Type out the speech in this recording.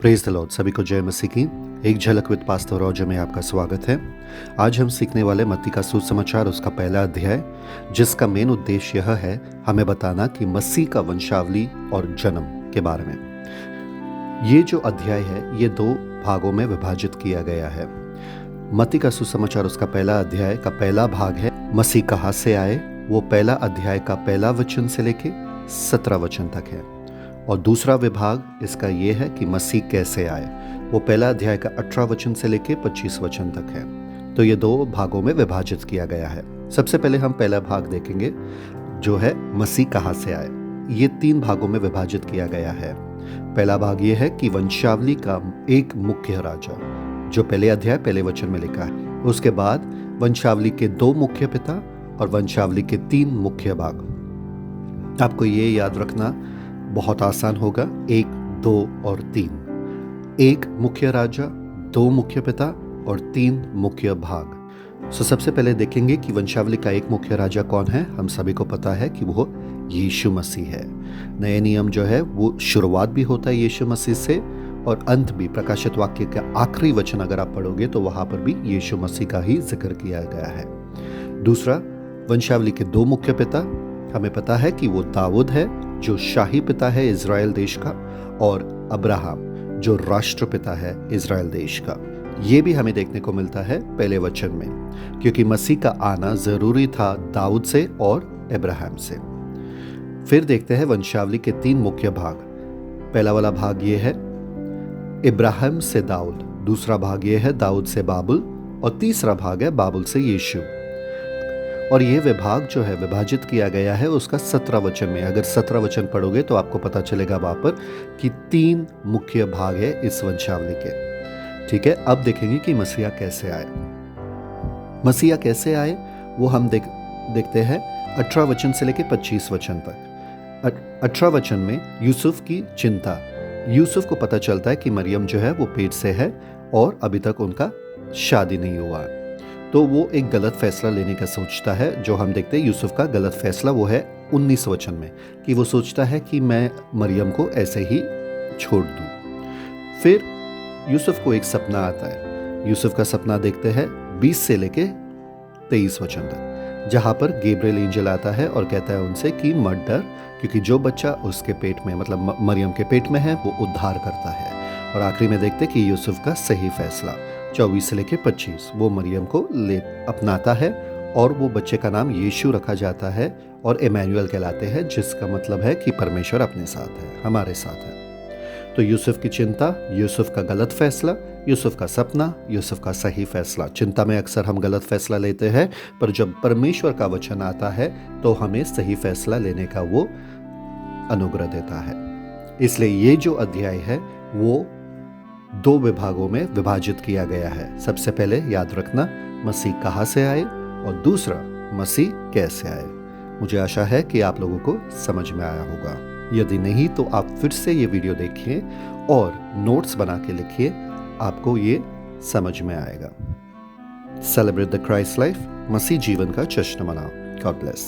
Praise the Lord. सभी को जय मसीह की। एक झलक विद पास्टर रोजर में आपका स्वागत है। आज हम सीखने वाले मत्ती का सुसमाचार उसका पहला अध्याय, जिसका मेन उद्देश्य यह है हमें बताना कि मसीह का वंशावली और जन्म के बारे में। ये जो अध्याय है ये दो भागों में विभाजित किया गया है। मत्ती का सुसमाचार उसका पहला अध्याय का पहला भाग है मसीह कहाँ से आए, वो पहला अध्याय का पहला वचन से लेके 17 वचन तक है। और दूसरा विभाग इसका ये है कि मसीह कैसे आए, वो पहला अध्याय का 18 वचन से लेके 25 वचन तक है। तो ये दो भागों में विभाजित किया गया है। सबसे पहले हम पहला भाग देखेंगे जो है मसीह कहाँ से आए। ये 3 भागों में विभाजित किया गया है। पहला भाग ये है कि वंशावली का एक मुख्य राजा, जो पहले अध्याय पहले वचन में लिखा है। उसके बाद वंशावली के 2 मुख्य पिता और वंशावली के 3 मुख्य भाग। आपको ये याद रखना बहुत आसान होगा, 1, 2 और 3। 1 मुख्य राजा, 2 मुख्य पिता और 3 मुख्य भाग। सबसे पहले देखेंगे कि वंशावली का एक मुख्य राजा कौन है। हम सभी को पता है कि वो यीशु मसीह है। नए नियम जो है वो शुरुआत भी होता है यीशु मसीह से और अंत भी। प्रकाशित वाक्य का आखिरी वचन अगर आप पढ़ोगे तो वहां पर भी यीशु मसीह का ही जिक्र किया गया है। दूसरा, वंशावली के 2 मुख्य पिता, हमें पता है कि वो दाऊद है जो शाही पिता है इज़राइल देश का, और अब्राहम जो राष्ट्रपिता है इज़राइल देश का। ये भी हमें देखने को मिलता है पहले वचन में, क्योंकि मसीह का आना जरूरी था दाऊद से और अब्राहम से। फिर देखते हैं वंशावली के 3 मुख्य भाग। पहला वाला भाग ये है इब्राहिम से दाऊद, दूसरा भाग ये है दाऊद से बाबुल, और तीसरा भाग है बाबुल से यीशु। और ये विभाग जो है विभाजित किया गया है उसका 17 वचन में। अगर 17 वचन पढ़ोगे तो आपको पता चलेगा वहां पर कि 3 मुख्य भाग है इस वंशावली के। ठीक है, अब देखेंगे कि मसीहा कैसे आए। मसीहा कैसे आए वो हम देखते हैं 18 वचन से लेकर 25 वचन तक। 18 वचन में यूसुफ की चिंता। यूसुफ को पता चलता है कि मरियम जो है वो पेट से है और अभी तक उनका शादी नहीं हुआ, तो वो एक गलत फैसला लेने का सोचता है। जो हम देखते हैं यूसुफ का गलत फैसला वो है 19 वचन में, कि वो सोचता है कि मैं मरियम को ऐसे ही छोड़ दूं। फिर यूसुफ को एक सपना आता है। यूसुफ का सपना देखते हैं 20 से लेके 23 वचन तक, जहां पर गैब्रियल एंजल आता है और कहता है उनसे कि मत डर, क्योंकि जो बच्चा उसके पेट में मतलब मरियम के पेट में है वो उद्धार करता है। और आखिरी में देखते कि यूसुफ का सही फैसला 24 से लेके 25, वो मरियम को ले अपनाता है और वो बच्चे का नाम यीशु रखा जाता है और इमैनुएल कहलाते हैं, जिसका मतलब है कि परमेश्वर अपने साथ है, हमारे साथ है। तो यूसुफ की चिंता, यूसुफ का गलत फैसला, यूसुफ का सपना, यूसुफ का सही फैसला। चिंता में अक्सर हम गलत फैसला लेते हैं, पर जब परमेश्वर का वचन आता है तो हमें सही फैसला लेने का वो अनुग्रह देता है। इसलिए ये जो अध्याय है वो 2 विभागों में विभाजित किया गया है। सबसे पहले याद रखना मसीह कहाँ से आए, और दूसरा मसीह कैसे आए। मुझे आशा है कि आप लोगों को समझ में आया होगा। यदि नहीं तो आप फिर से ये वीडियो देखिए और नोट्स बना के लिखिए, आपको ये समझ में आएगा। सेलिब्रेट द क्राइस्ट लाइफ, मसीह जीवन का जश्न मनाओ। God bless.